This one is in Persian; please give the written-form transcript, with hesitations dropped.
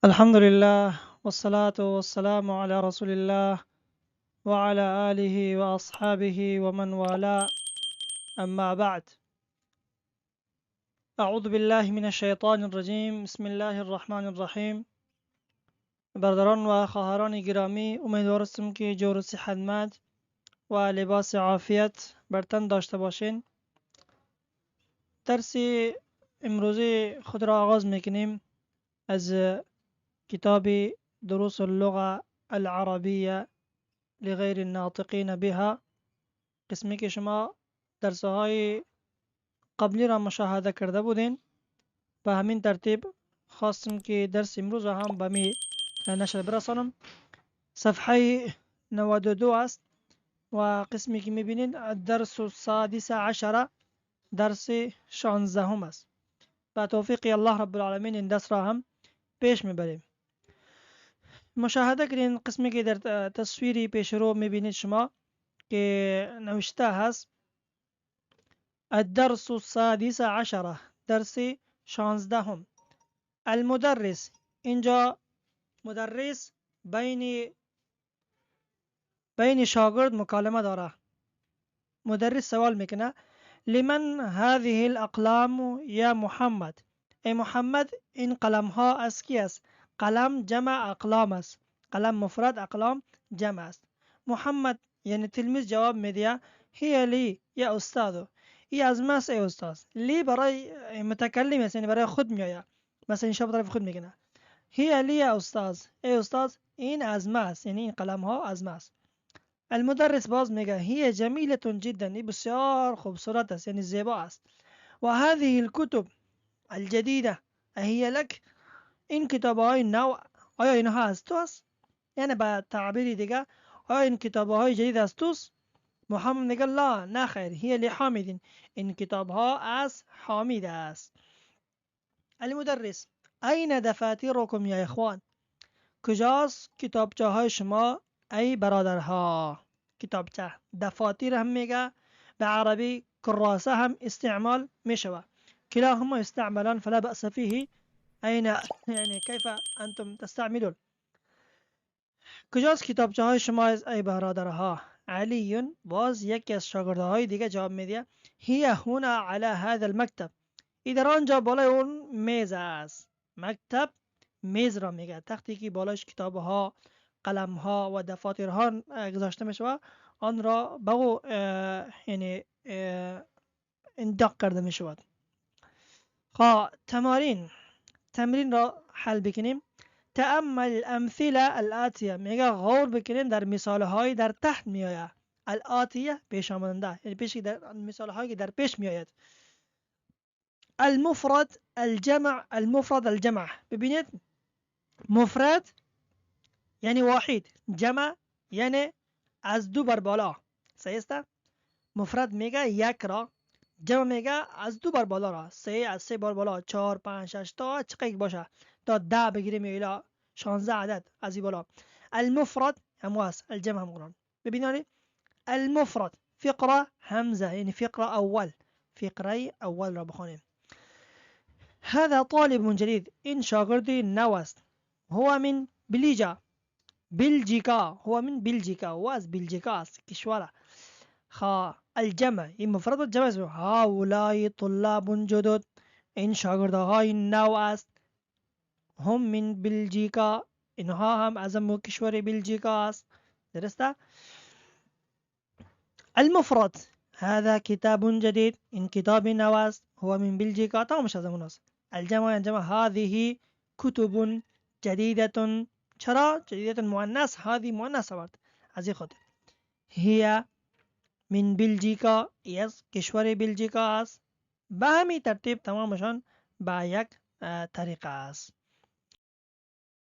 الحمد لله والصلاة والسلام على رسول الله وعلى آله وأصحابه ومن والاه أما بعد. أعوذ بالله من الشیطان الرجیم. بسم الله الرحمن الرحیم. برادران و خواهران گرامی، امیدوار هستم که جور و صحتمند و لباس عافیت بر تن داشته باشین. درس امروزی خود را آغاز میکنیم از کتاب دروس اللغة العربية لغیر الناطقین بها، قسمی که شما درسهای قبلی را مشاهده کرده بودین. به همین ترتیب خواستم که درس امروز را هم به می نشر برسانم. صفحه 92 است و قسمی که میبینید درس السادس عشر، درس 16 است. با توفیق الله رب العالمین این درس را هم پیش میبریم. مشاهده کنین قسمی که در تصویری پیش رو میبینید شما که نوشته هست الدرس السادس عشر، درس 16. المدرس، اینجا مدرس بین شاگرد مکالمه داره. مدرس سوال میکنه لمن هذه الاقلام یا محمد؟ ای محمد، این قلم ها از کی است؟ قلم جمع اقلام است، قلم مفرد، اقلام جمع است. محمد یعنی تلمیذ جواب میده هی لی یا استادو، ای از ماست ای استاد. لی برای متکلم است، یعنی برای خود میآید، مثلا این شب طرف خود میگنه هی لی یا استاد، ای استاد این از ماست، یعنی این قلم ها از ماست. المدرس باز میگه هی جمیلة جدا، این بسیار خوبصورت است، یعنی زیبا است. و هذه الكتب الجديدة هي لك، این کتاب های نو آیا اینها از تو است؟ یعنی با تعبیری دیگه آیا این کتاب های جدید از توست؟ محمد میگه لا، نه خیر، هی لحامد، این کتاب ها از حامد است. المدرس این دفاترکم یا اخوان؟ کجاست کتابچه های شما ای برادرها؟ کتابچه، دفاتر هم میگه، به عربی کراسه هم استعمال میشوه. كلاهما يستعملان فلا بأس فيه. أين يعني كيف أنتم تستعملون؟ کجاست کتابچه های شما ای برادرها؟ علی باز یکی از شاگردهای دیگه جواب میده هی هنا على هذا المكتب، ای در آنجا بالای اون میز است. مکتب میز را میگه، تختی که بالاش کتاب ها، قلم ها و دفاتر ها گذاشته میشه، آن را بگو یعنی انداق کرده میشود. تمرین را حل بکنیم. تأمل الامثله الآتیه، میگه غور بکنیم در مثال های در تحت میآید. الآتیه پیش آمدنده، یعنی پیش در مثال هایی که در پیش میآید. المفرد الجمع، المفرد الجمع، ببینید مفرد یعنی واحد، جمع یعنی از دو بر بالا. صحیح است؟ مفرد میگه یک را، جمع میگه از دو بر بالا را، سه از سه بار بالا، 4 5 6 تا چقدر باشه، تا 10 بگیریم الی 16 عدد از این بالا. المفرد هم واس، الجمع هم قرآن. ببینید المفرد فقره همزه، یعنی فقره اول، فقره اول را بخونیم. هذا طالب جديد، این شاگردی نو است. هو من بلژیکا، هو من بلژیکا، هو از بلژیکا است، کشور. الجمع این مفرد و جمع است. هؤلاء طلاب جدد، این شاگردهای نو است. هم من بلژیکا، اینها هم از کشور بلژیکا است. درسته؟ المفرد هذا كتاب جديد، این کتاب نو است. هو من بلژیکا، تمامش از اون است. الجمع هذه كتب جديدة، چرا جديدة مؤنث، هذه مؤنث آورد از خود. هي من بلژیکا، از کشور بلژیکا است. به همین ترتیب تمامشان با یک طریقه است.